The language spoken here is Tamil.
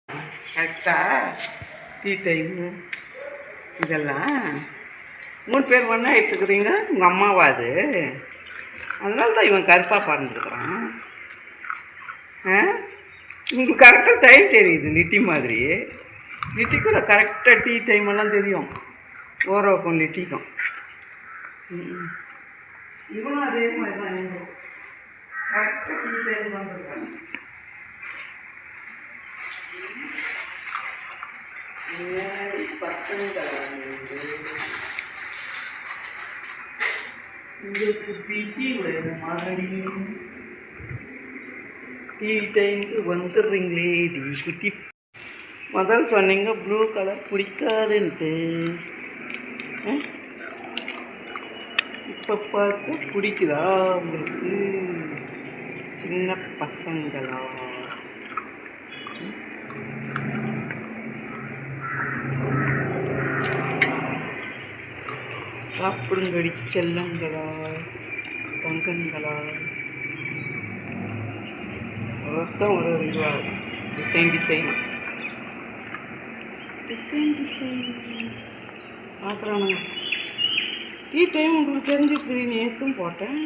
கரெக்டாக டீ டைமு இதெல்லாம் 3 பேர் ஒன்றா எடுத்துக்கிறீங்க. உங்கள் அம்மாவா அது? அதனால தான் இவன் கருப்பாக பறந்துருக்குறான். உங்களுக்கு கரெக்டாக டைம் தெரியுது. லிட்டி மாதிரி லிட்டி கூட கரெக்டாக டீ டைமெல்லாம் தெரியும். ஓரவுக்கும் லிட்டிக்கும். இவனும் அதே மாதிரி தான். இவனும் கரெக்டாக டீ டைம் வந்துருக்காங்க. உங்களுக்கு பிஜி வேணும் மாதிரி டீ டைமுக்கு வந்துடுறீங்களே டி குட்டி. முதல் சொன்னீங்க ப்ளூ கலர் பிடிக்காதுன்ட்டு. இப்போ பார்த்து பிடிக்குதா உங்களுக்கு? சின்ன பசங்களா? சாப்பிடுங்கடி செல்லங்களா, தங்கங்களா. ஒருத்தம் ஒரு இதுவாக டிசைன் பார்க்குறானுங்க. டீ டைம் உங்களுக்கு தெரிஞ்சிருக்கு. நேற்றும் போட்டேன்.